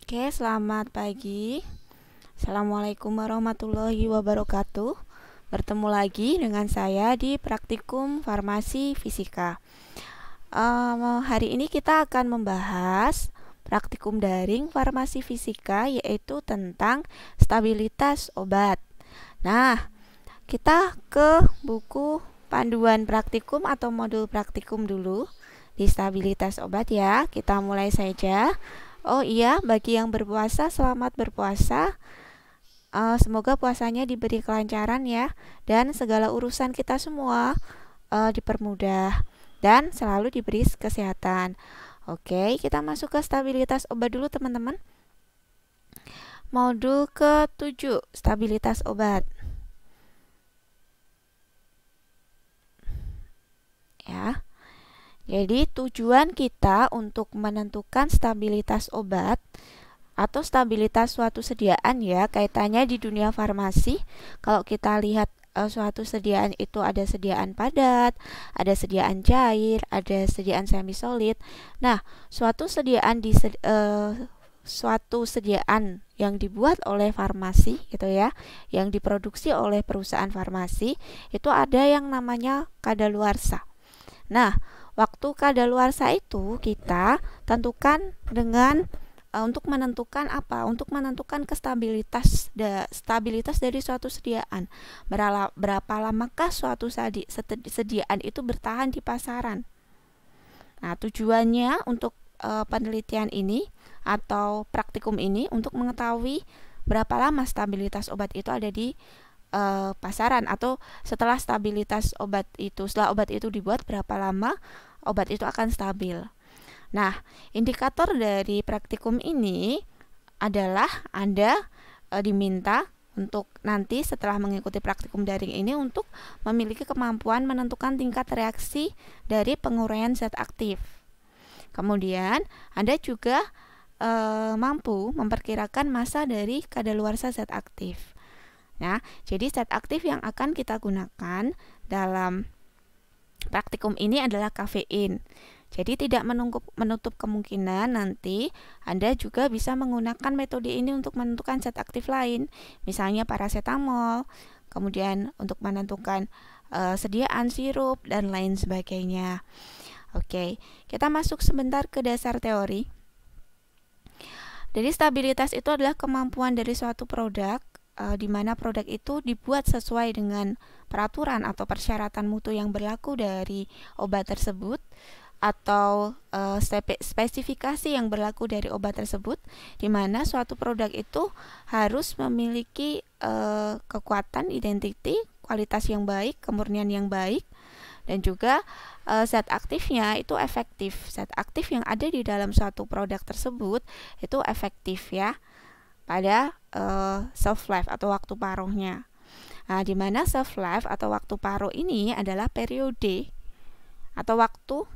Oke, selamat pagi. Assalamualaikum warahmatullahi wabarakatuh. Bertemu lagi dengan saya di Praktikum Farmasi Fisika. Hari ini kita akan membahas praktikum daring farmasi fisika, yaitu tentang stabilitas obat. Nah, kita ke buku panduan praktikum atau modul praktikum dulu di stabilitas obat ya. Kita mulai saja. Oh iya, bagi yang berpuasa, selamat berpuasa. Semoga puasanya diberi kelancaran ya, dan segala urusan kita semua dipermudah dan selalu diberi kesehatan. Oke, kita masuk ke stabilitas obat dulu teman-teman. Modul ke-7, stabilitas obat. Ya. Jadi tujuan kita untuk menentukan stabilitas obat atau stabilitas suatu sediaan ya, kaitannya di dunia farmasi. Kalau kita lihat suatu sediaan itu ada sediaan padat, ada sediaan cair, ada sediaan semi solid. Nah, suatu sediaan yang dibuat oleh farmasi gitu ya, yang diproduksi oleh perusahaan farmasi, itu ada yang namanya kadaluarsa. Nah, waktu kadaluarsa itu kita tentukan dengan untuk menentukan apa? Untuk menentukan stabilitas dari suatu sediaan. Berapa lamakah suatu sediaan itu bertahan di pasaran? Nah, tujuannya untuk penelitian ini atau praktikum ini untuk mengetahui berapa lama stabilitas obat itu ada di pasaran, atau setelah obat itu dibuat, berapa lama obat itu akan stabil. Nah, indikator dari praktikum ini adalah Anda diminta untuk nanti setelah mengikuti praktikum daring ini untuk memiliki kemampuan menentukan tingkat reaksi dari penguraian zat aktif. Kemudian Anda juga mampu memperkirakan massa dari kadaluarsa zat aktif. Nah, jadi zat aktif yang akan kita gunakan dalam praktikum ini adalah kafein. Jadi tidak menutup kemungkinan nanti Anda juga bisa menggunakan metode ini untuk menentukan zat aktif lain, misalnya paracetamol, kemudian untuk menentukan sediaan sirup dan lain sebagainya. Oke, kita masuk sebentar ke dasar teori. Jadi stabilitas itu adalah kemampuan dari suatu produk di mana produk itu dibuat sesuai dengan peraturan atau persyaratan mutu yang berlaku dari obat tersebut, atau spesifikasi yang berlaku dari obat tersebut, di mana suatu produk itu harus memiliki kekuatan, identity, kualitas yang baik, kemurnian yang baik, dan juga zat aktifnya itu efektif. Zat aktif yang ada di dalam suatu produk tersebut itu efektif ya pada shelf life atau waktu paruhnya. Nah, di mana shelf life atau waktu paruh ini adalah periode atau waktu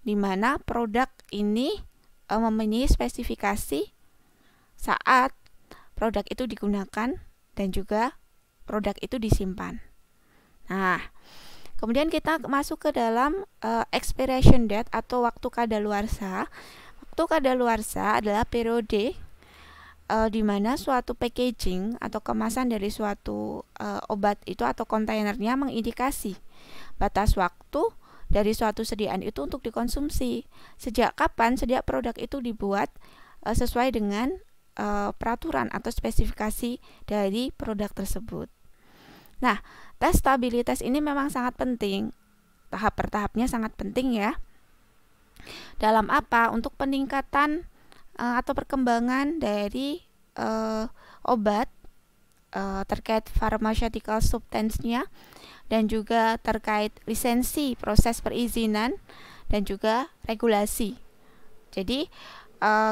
di mana produk ini mempunyai spesifikasi saat produk itu digunakan dan juga produk itu disimpan. Nah, kemudian kita masuk ke dalam expiration date atau waktu kadaluarsa. Waktu kadaluarsa adalah periode di mana suatu packaging atau kemasan dari suatu obat itu atau kontainernya mengindikasi batas waktu dari suatu sediaan itu untuk dikonsumsi. Sejak kapan sejak produk itu dibuat sesuai dengan peraturan atau spesifikasi dari produk tersebut. Nah, tes stabilitas ini memang sangat penting. Tahap per tahapnya sangat penting ya. Dalam apa? Untuk peningkatan atau perkembangan dari obat terkait pharmaceutical substance-nya, dan juga terkait lisensi, proses perizinan, dan juga regulasi. Jadi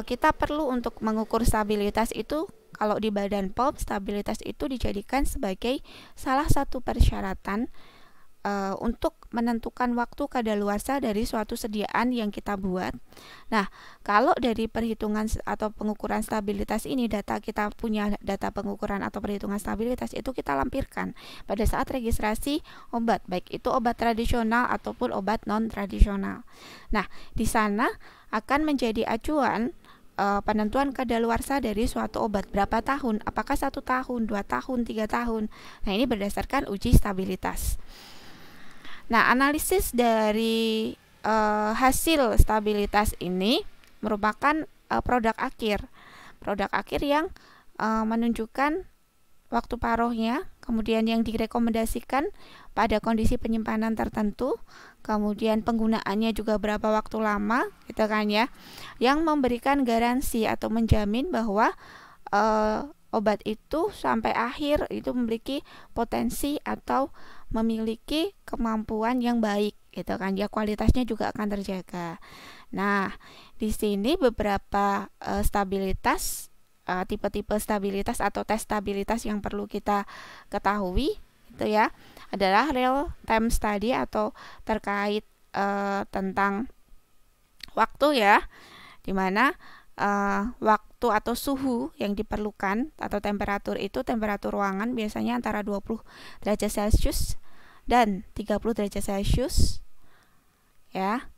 kita perlu untuk mengukur stabilitas itu. Kalau di Badan POM, stabilitas itu dijadikan sebagai salah satu persyaratan untuk menentukan waktu kadaluarsa dari suatu sediaan yang kita buat. Nah, kalau dari perhitungan atau pengukuran stabilitas ini, kita punya data pengukuran atau perhitungan stabilitas itu kita lampirkan pada saat registrasi obat, baik itu obat tradisional ataupun obat non tradisional. Nah, di sana akan menjadi acuan penentuan kadaluarsa dari suatu obat berapa tahun, apakah 1 tahun, 2 tahun, 3 tahun. Nah, ini berdasarkan uji stabilitas. Nah, analisis dari hasil stabilitas ini merupakan produk akhir yang menunjukkan waktu paruhnya, kemudian yang direkomendasikan pada kondisi penyimpanan tertentu, kemudian penggunaannya juga berapa waktu lama, gitu kan ya, yang memberikan garansi atau menjamin bahwa obat itu sampai akhir itu memiliki potensi atau memiliki kemampuan yang baik, gitu kan ya, kualitasnya juga akan terjaga. Nah, di sini beberapa stabilitas, tipe-tipe stabilitas atau tes stabilitas yang perlu kita ketahui itu ya adalah real time study atau terkait tentang waktu ya, dimana waktu atau suhu yang diperlukan atau temperatur itu, temperatur ruangan biasanya antara 20 derajat Celcius dan 30 derajat Celcius ya.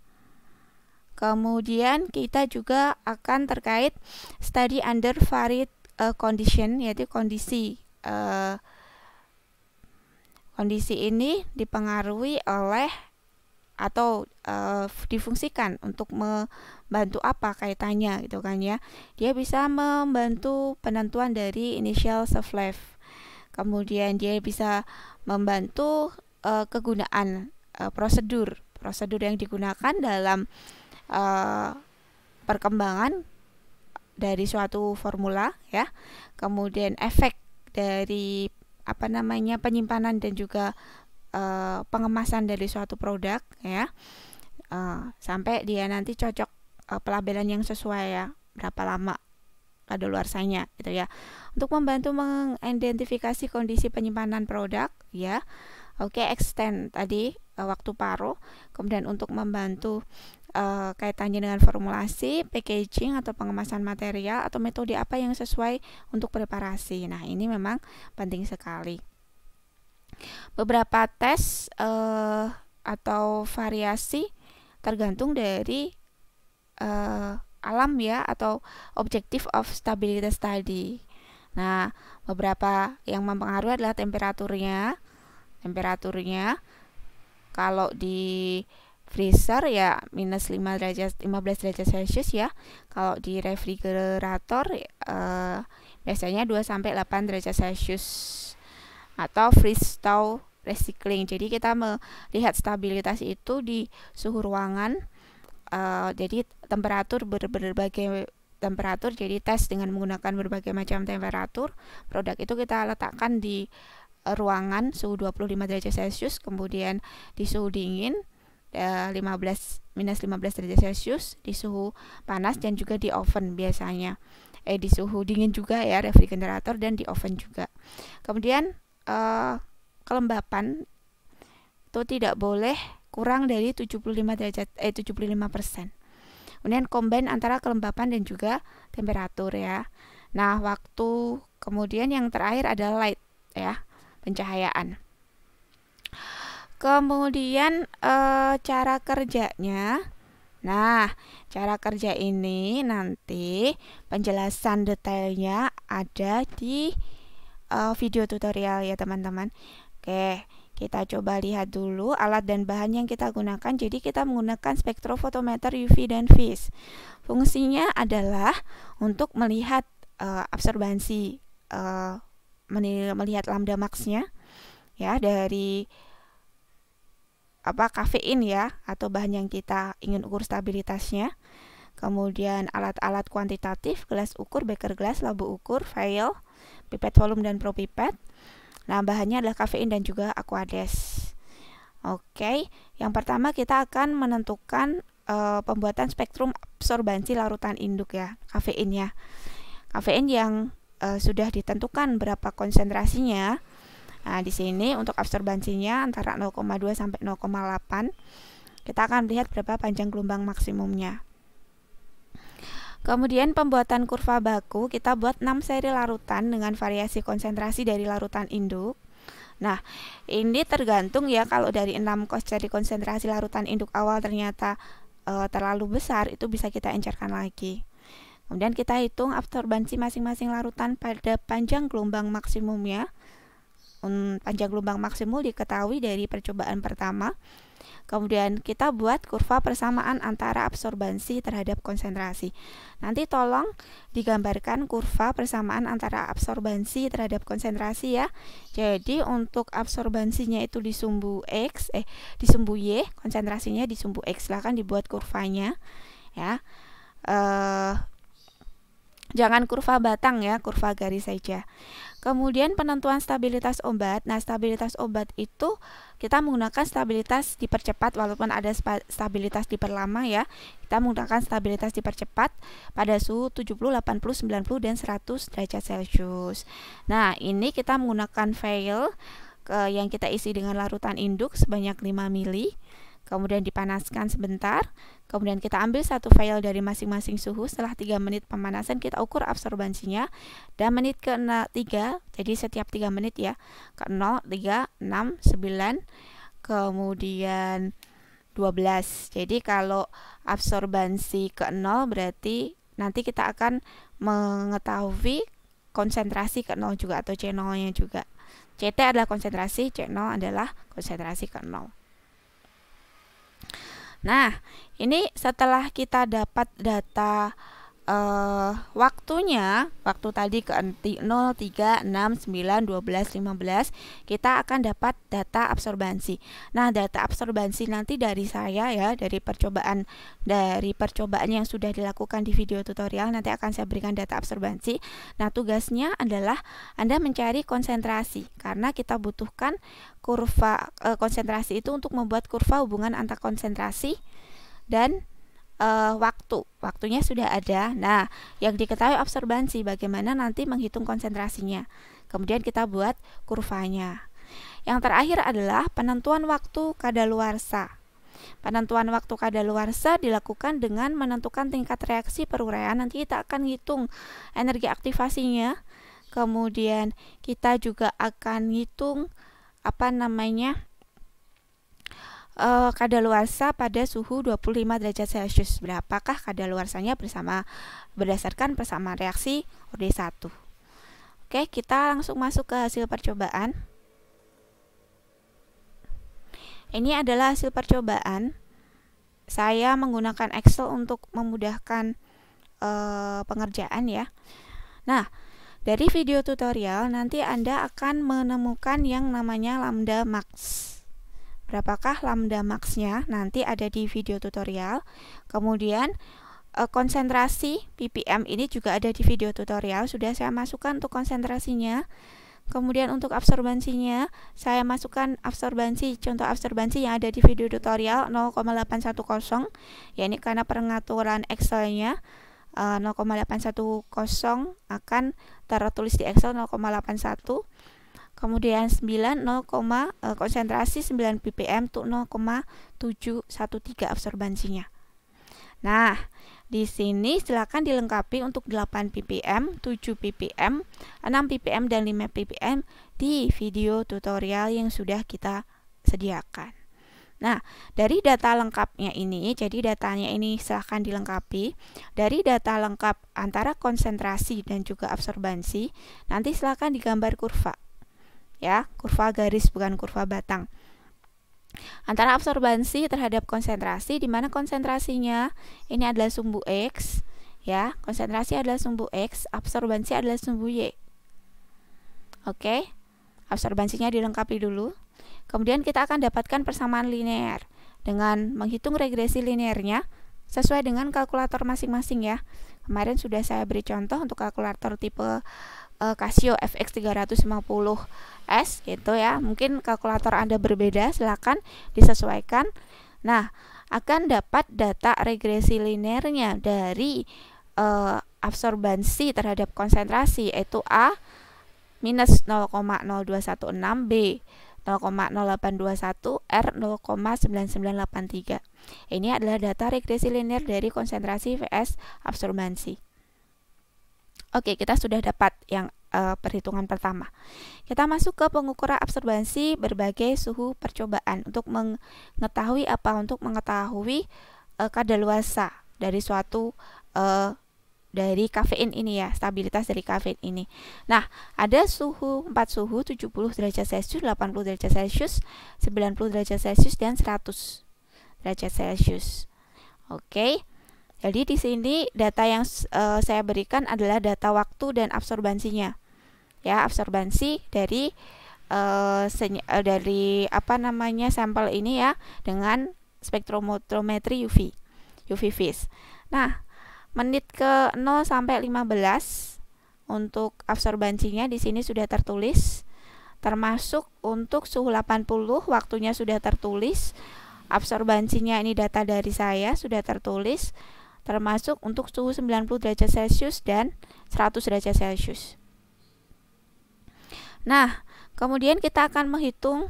Kemudian kita juga akan terkait study under varied condition, yaitu kondisi ini dipengaruhi oleh atau difungsikan untuk membantu apa kaitannya, gitu kan ya. Dia bisa membantu penentuan dari initial shelf life. Kemudian dia bisa membantu kegunaan prosedur yang digunakan dalam perkembangan dari suatu formula ya. Kemudian efek dari penyimpanan dan juga pengemasan dari suatu produk ya, sampai dia nanti cocok pelabelan yang sesuai ya, berapa lama kadaluarsanya gitu ya, untuk membantu mengidentifikasi kondisi penyimpanan produk ya. Oke, extend tadi waktu paruh, kemudian untuk membantu kaitannya dengan formulasi, packaging atau pengemasan material atau metode apa yang sesuai untuk preparasi. Nah, ini memang penting sekali. Beberapa tes atau variasi tergantung dari alam ya, atau objective of stability study. Nah, beberapa yang mempengaruhi adalah temperaturnya. Kalau di freezer ya minus 15 derajat Celcius ya. Kalau di refrigerator biasanya 2-8 derajat Celcius atau freeze thaw recycling. Jadi kita melihat stabilitas itu di suhu ruangan. Jadi temperatur berbagai temperatur, jadi tes dengan menggunakan berbagai macam temperatur. Produk itu kita letakkan di ruangan suhu 25 derajat Celcius, kemudian di suhu dingin minus 15 derajat Celcius, di suhu panas, dan juga di oven biasanya. Di suhu dingin juga ya, refrigerator, dan di oven juga. Kemudian kelembapan itu tidak boleh kurang dari 75%. Kemudian combine antara kelembapan dan juga temperatur ya. Nah, waktu kemudian yang terakhir adalah light ya, pencahayaan. Kemudian cara kerjanya. Nah, cara kerja ini nanti penjelasan detailnya ada di video tutorial ya teman-teman. Oke, kita coba lihat dulu alat dan bahan yang kita gunakan. Jadi kita menggunakan spektrofotometer UV dan FIS. Fungsinya adalah untuk melihat absorbansi, melihat lambda max-nya ya dari kafein ya, atau bahan yang kita ingin ukur stabilitasnya. Kemudian alat-alat kuantitatif, gelas ukur, beker gelas, labu ukur, vial, pipet volume dan propipet. Nah, bahannya adalah kafein dan juga aquades. Oke, yang pertama kita akan menentukan pembuatan spektrum absorbansi larutan induk ya, kafeinnya. Kafein yang sudah ditentukan berapa konsentrasinya. Nah, di sini untuk absorbansinya antara 0,2 sampai 0,8. Kita akan lihat berapa panjang gelombang maksimumnya. Kemudian pembuatan kurva baku, kita buat 6 seri larutan dengan variasi konsentrasi dari larutan induk. Nah, ini tergantung ya, kalau dari 6 seri konsentrasi larutan induk awal ternyata terlalu besar, itu bisa kita encerkan lagi. Kemudian kita hitung absorbansi masing-masing larutan pada panjang gelombang maksimumnya. Panjang gelombang maksimum diketahui dari percobaan pertama. Kemudian kita buat kurva persamaan antara absorbansi terhadap konsentrasi. Nanti tolong digambarkan kurva persamaan antara absorbansi terhadap konsentrasi ya. Jadi untuk absorbansinya itu di sumbu X, di sumbu Y, konsentrasinya di sumbu X. Silahkan dibuat kurvanya ya. Jangan kurva batang ya, kurva garis saja. Kemudian penentuan stabilitas obat. Nah, stabilitas obat itu kita menggunakan stabilitas dipercepat walaupun ada stabilitas diperlama ya. Kita menggunakan stabilitas dipercepat pada suhu 70, 80, 90 dan 100 derajat Celcius. Nah, ini kita menggunakan vial yang kita isi dengan larutan induk sebanyak 5 ml. Kemudian dipanaskan sebentar. Kemudian kita ambil satu vial dari masing-masing suhu. Setelah 3 menit pemanasan kita ukur absorbansinya. Dan menit ke-3, jadi setiap 3 menit ya, ke 0, 3, 6, 9, kemudian 12. Jadi kalau absorbansi ke 0 berarti nanti kita akan mengetahui konsentrasi ke 0 juga atau C0-nya juga. CT adalah konsentrasi, C0 adalah konsentrasi ke 0. Nah, ini setelah kita dapat data waktunya, waktu tadi ke 0, 3, 6, 9, 12, 15, kita akan dapat data absorbansi. Nah, data absorbansi nanti dari saya ya, dari percobaan yang sudah dilakukan di video tutorial, nanti akan saya berikan data absorbansi. Nah, tugasnya adalah Anda mencari konsentrasi, karena kita butuhkan kurva konsentrasi itu untuk membuat kurva hubungan antara konsentrasi dan waktunya sudah ada. Nah, yang diketahui absorbansi, bagaimana nanti menghitung konsentrasinya. Kemudian kita buat kurvanya. Yang terakhir adalah penentuan waktu kadaluarsa. Penentuan waktu kadaluarsa dilakukan dengan menentukan tingkat reaksi peruraian. Nanti kita akan hitung energi aktivasinya. Kemudian kita juga akan hitung kadaluarsa pada suhu 25 derajat Celcius. Berapakah kadaluarsanya berdasarkan persamaan reaksi OD1. Oke, kita langsung masuk ke hasil percobaan. Ini adalah hasil percobaan. Saya menggunakan Excel untuk memudahkan pengerjaan ya. Nah, dari video tutorial nanti Anda akan menemukan yang namanya lambda max. Berapakah lambda max-nya? Nanti ada di video tutorial. Kemudian konsentrasi ppm ini juga ada di video tutorial. Sudah saya masukkan untuk konsentrasinya. Kemudian untuk absorbansinya, saya masukkan contoh absorbansi yang ada di video tutorial 0,810. Ya, ini karena pengaturan Excel-nya 0,810 akan tertulis di Excel 0,81. Kemudian 9, konsentrasi 9 ppm untuk 0,713 absorbansinya. Nah, di sini silakan dilengkapi untuk 8 ppm, 7 ppm, 6 ppm, dan 5 ppm di video tutorial yang sudah kita sediakan. Nah, dari data lengkapnya ini, jadi datanya ini silahkan dilengkapi. Dari data lengkap antara konsentrasi dan juga absorbansi, nanti silahkan digambar kurva. Ya, kurva garis bukan kurva batang. Antara absorbansi terhadap konsentrasi, di mana konsentrasinya ini adalah sumbu X, ya. Konsentrasi adalah sumbu X, absorbansi adalah sumbu Y. Oke. Absorbansinya dilengkapi dulu. Kemudian kita akan dapatkan persamaan linear dengan menghitung regresi linearnya sesuai dengan kalkulator masing-masing ya. Kemarin sudah saya beri contoh untuk kalkulator tipe Casio FX350S gitu ya. Mungkin kalkulator Anda berbeda, silakan disesuaikan. Nah, akan dapat data regresi linearnya dari absorbansi terhadap konsentrasi, yaitu A minus 0,0216, B 0,0821, R 0,9983. Ini adalah data regresi linear dari konsentrasi vs absorbansi. Oke, kita sudah dapat yang perhitungan pertama. Kita masuk ke pengukuran absorbansi berbagai suhu percobaan untuk mengetahui apa? Untuk mengetahui kadaluarsa dari suatu dari kafein ini ya, stabilitas dari kafein ini. Nah, ada suhu 4 suhu, 70 derajat Celcius, 80 derajat Celcius, 90 derajat Celcius, dan 100 derajat Celcius. Oke. Jadi di sini data yang saya berikan adalah data waktu dan absorbansinya. Ya, absorbansi dari sampel ini ya dengan spektrometrometri UV phase. Nah, menit ke 0 sampai 15 untuk absorbansinya di sini sudah tertulis, termasuk untuk suhu 80 waktunya sudah tertulis. Absorbansinya ini data dari saya sudah tertulis, termasuk untuk suhu 90 derajat Celcius dan 100 derajat Celcius. Nah, kemudian kita akan menghitung,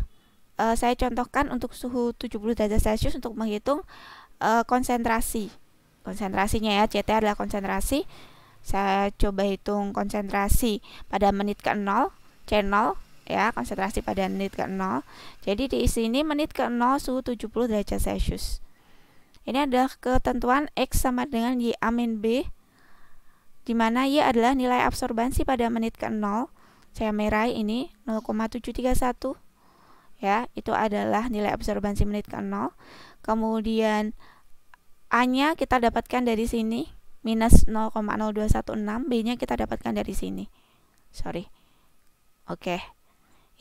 saya contohkan untuk suhu 70 derajat Celcius untuk menghitung konsentrasi. Konsentrasinya ya, CT adalah konsentrasi. Saya coba hitung konsentrasi pada menit ke 0, C0 ya, konsentrasi pada menit ke 0. Jadi di sini menit ke 0 suhu 70 derajat Celcius. Ini adalah ketentuan X sama dengan Y A min B, di mana Y adalah nilai absorbansi pada menit ke 0. Saya merah ini 0,731. Ya, itu adalah nilai absorbansi menit ke 0. Kemudian A-nya kita dapatkan dari sini, minus 0,0216. B-nya kita dapatkan dari sini. Oke.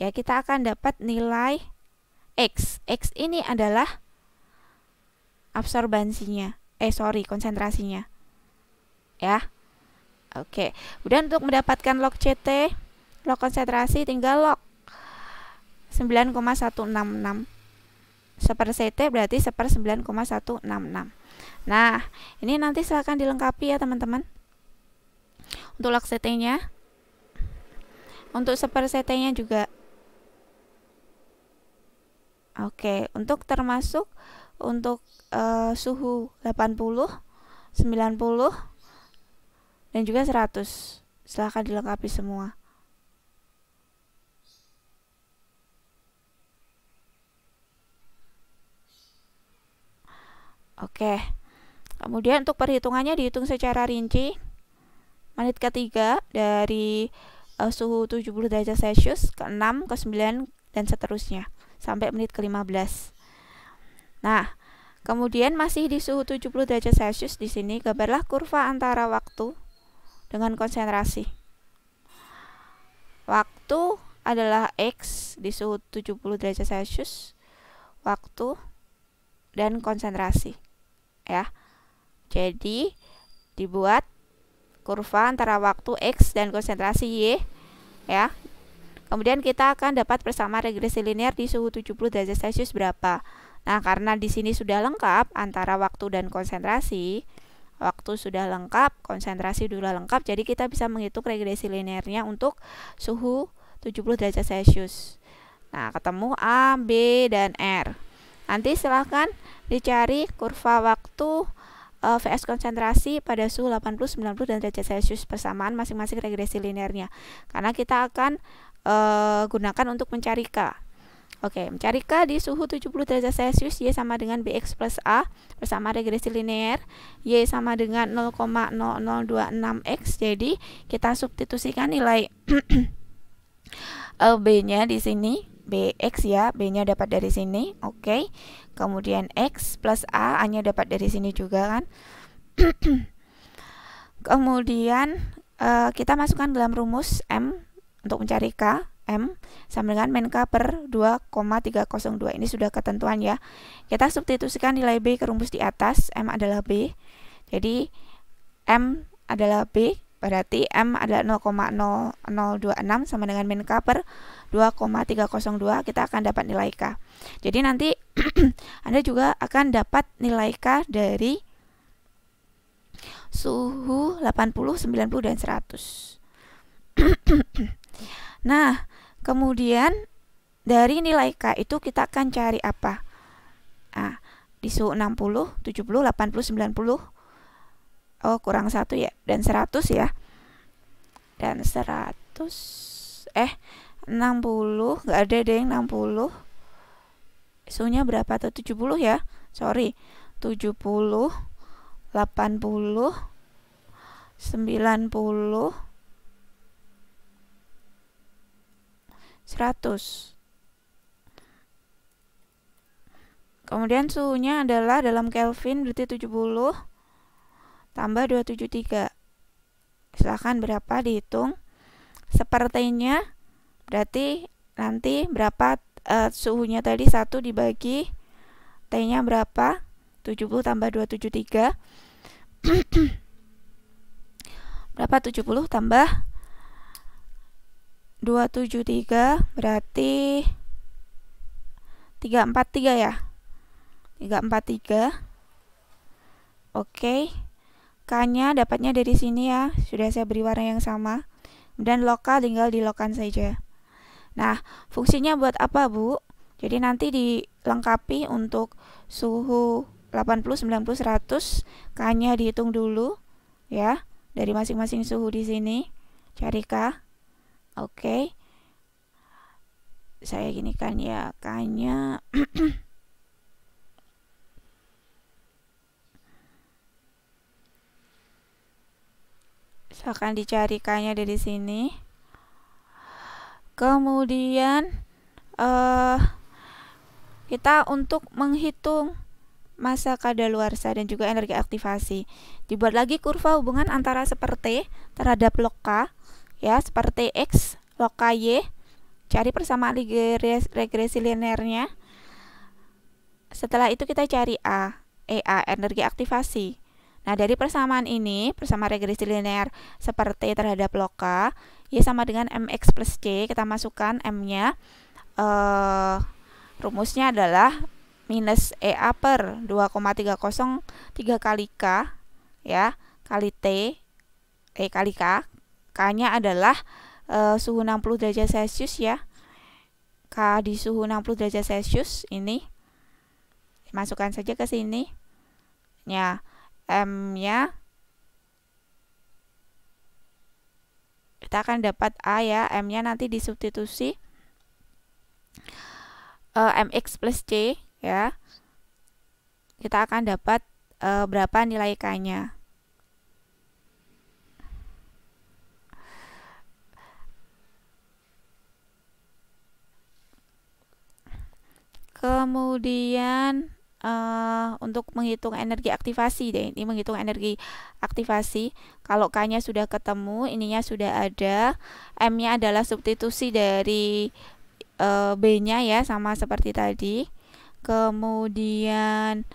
Ya, kita akan dapat nilai X. X ini adalah absorbansinya, konsentrasinya. Ya. Oke. Kemudian untuk mendapatkan log CT, log konsentrasi tinggal log 9,166. Seper CT berarti seper 9,166. Nah, ini nanti silahkan dilengkapi ya teman-teman. Untuk log CT-nya, untuk seper CT-nya juga. Oke, untuk termasuk untuk suhu 80, 90, dan juga 100. Silahkan dilengkapi semua. Oke. Kemudian untuk perhitungannya dihitung secara rinci. Menit ke-3 dari suhu 70 derajat Celcius, ke-6, ke-9, dan seterusnya sampai menit ke-15. Nah, kemudian masih di suhu 70 derajat Celcius di sini gambarlah kurva antara waktu dengan konsentrasi. Waktu adalah X di suhu 70 derajat Celcius, waktu dan konsentrasi. Ya. Jadi dibuat kurva antara waktu X dan konsentrasi Y, ya. Kemudian kita akan dapat persamaan regresi linear di suhu 70 derajat Celcius berapa. Nah, karena di sini sudah lengkap antara waktu dan konsentrasi, waktu sudah lengkap, konsentrasi sudah lengkap, jadi kita bisa menghitung regresi linearnya untuk suhu 70 derajat Celcius. Nah, ketemu A, B, dan R. Nanti silahkan dicari kurva waktu VS konsentrasi pada suhu 80, 90, dan derajat Celcius persamaan masing-masing regresi linearnya. Karena kita akan gunakan untuk mencari K. Oke, mencari K di suhu 70 derajat Celcius, Y sama dengan BX plus A, bersama regresi linear, Y sama dengan 0,0026X. Jadi, kita substitusikan nilai B-nya di sini, BX ya, B-nya dapat dari sini, oke. Kemudian X plus A, A-nya dapat dari sini juga kan. Kemudian, kita masukkan dalam rumus M untuk mencari K. M sama dengan min K per 2,302. Ini sudah ketentuan ya. Kita substitusikan nilai B ke rumus di atas. M adalah B. Jadi M adalah B, berarti M adalah 0,0026 sama dengan min K per 2,302. Kita akan dapat nilai K. Jadi nanti Anda juga akan dapat nilai K dari suhu 80, 90, dan 100. Nah, kemudian dari nilai K itu kita akan cari apa? Nah, di suhu 60, 70, 80, 90. Oh, kurang 1 ya. Dan 100 ya. Dan 100. 60. Nggak ada deh yang 60. Suhunya berapa tuh? 70 ya. Sorry. 70, 80, 90, 100. Kemudian suhunya adalah dalam Kelvin, berarti 70 tambah 273. Silahkan berapa dihitung. Sepertinya berarti nanti berapa suhunya tadi 1 dibagi T-nya berapa? 70 tambah 273. Berapa 70 tambah 273 berarti 343 ya. 343. Oke. K-nya dapatnya dari sini ya. Sudah saya beri warna yang sama. Dan loka tinggal dilokan saja. Nah, fungsinya buat apa, Bu? Jadi nanti dilengkapi untuk suhu 80, 90, 100. K-nya dihitung dulu ya. Dari masing-masing suhu di sini. Cari K. Oke. Saya gini kan ya, K-nya akan dicari K-nya dari sini. Kemudian kita untuk menghitung masa kadaluarsa dan juga energi aktivasi, dibuat lagi kurva hubungan antara seperti terhadap log K ya, seperti X log K Y. Cari persamaan regresi linearnya. Setelah itu kita cari EA, energi aktivasi. Nah, dari persamaan ini, persamaan regresi linear seperti terhadap log K, Y sama dengan MX plus C. Kita masukkan M-nya. Rumusnya adalah minus EA per 2,303 kali K, ya, kali T, kali K. K-nya adalah suhu 60 derajat Celcius ya. K di suhu 60 derajat Celcius ini. Masukkan saja ke sini. Ya. M-nya kita akan dapat A ya, M-nya nanti disubstitusi MX plus C ya, kita akan dapat berapa nilai K-nya. Kemudian untuk menghitung energi aktivasi deh. Ini menghitung energi aktivasi. Kalau K-nya sudah ketemu, ininya sudah ada. M-nya adalah substitusi dari B-nya ya, sama seperti tadi. Kemudian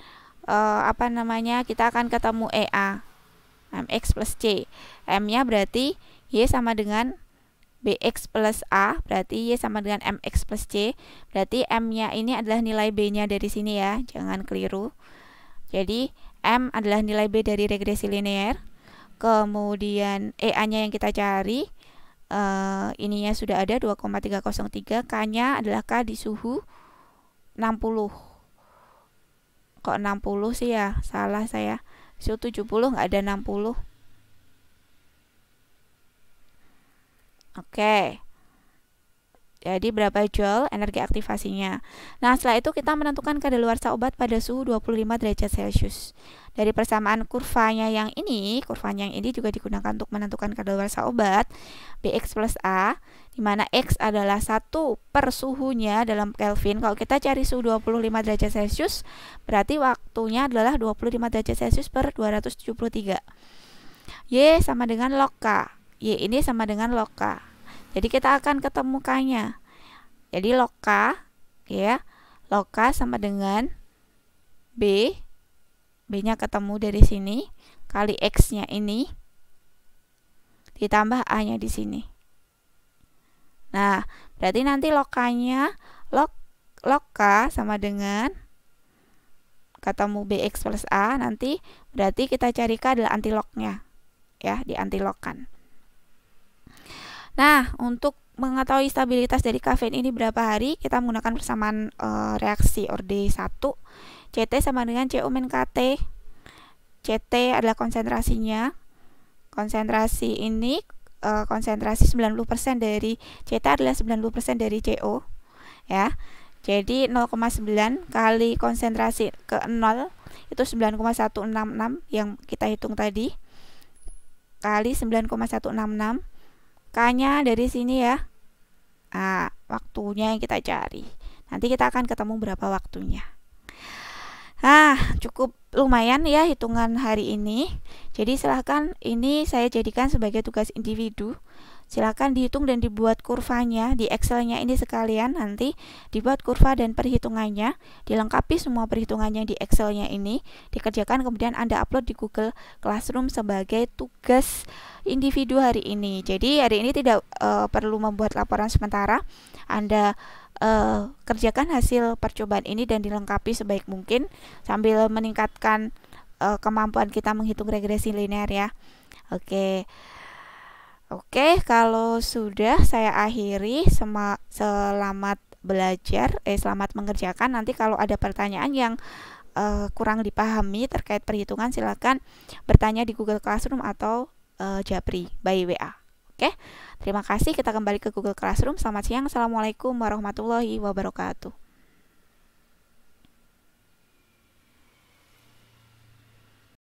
kita akan ketemu EA, MX plus C. M-nya berarti Y sama dengan BX plus A, berarti Y sama dengan MX plus C. Berarti M-nya ini adalah nilai B-nya dari sini ya, jangan keliru. Jadi M adalah nilai B dari regresi linear. Kemudian EA-nya yang kita cari, ininya sudah ada 2,303. K-nya adalah K di suhu 60. Kok 60 sih ya? Salah saya. Suhu 70 nggak ada 60. Oke. Jadi berapa joule energi aktivasinya. Nah, setelah itu kita menentukan kadaluarsa obat pada suhu 25 derajat Celcius. Dari persamaan kurvanya yang ini juga digunakan untuk menentukan kadaluarsa obat BX plus A, di mana X adalah 1 per suhunya dalam Kelvin. Kalau kita cari suhu 25 derajat Celcius, berarti waktunya adalah 25 derajat Celcius per 273. Y sama dengan log K. Y ini sama dengan log K. Jadi kita akan ketemu K-nya. Jadi log K ya, log K sama dengan B. B-nya ketemu dari sini kali X-nya ini ditambah A-nya di sini. Nah, berarti nanti log K-nya log K sama dengan ketemu BX plus A, nanti berarti kita cari K adalah antilognya ya, di antilogkan. Nah, untuk mengetahui stabilitas dari kafein ini berapa hari, kita menggunakan persamaan reaksi ORD 1. CT sama dengan CO min KT. CT adalah konsentrasinya. Konsentrasi ini konsentrasi 90% dari CT adalah 90% dari CO ya. Jadi 0,9 kali konsentrasi ke 0 itu 9,166 yang kita hitung tadi. kali 9,166. K-nya dari sini ya. Nah, waktunya yang kita cari. Nanti kita akan ketemu berapa waktunya. Nah, cukup lumayan ya hitungan hari ini. Jadi silahkan, ini saya jadikan sebagai tugas individu. Silahkan dihitung dan dibuat kurvanya di Excel-nya ini sekalian. Nanti dibuat kurva dan perhitungannya, dilengkapi semua perhitungannya di Excel-nya ini, dikerjakan, kemudian Anda upload di Google Classroom sebagai tugas individu hari ini. Jadi hari ini tidak perlu membuat laporan sementara. Anda kerjakan hasil percobaan ini dan dilengkapi sebaik mungkin sambil meningkatkan kemampuan kita menghitung regresi linear ya. Oke, kalau sudah saya akhiri. Selamat belajar, selamat mengerjakan. Nanti kalau ada pertanyaan yang kurang dipahami terkait perhitungan, silakan bertanya di Google Classroom atau Japri by WA. Oke, terima kasih. Kita kembali ke Google Classroom. Selamat siang. Assalamualaikum warahmatullahi wabarakatuh.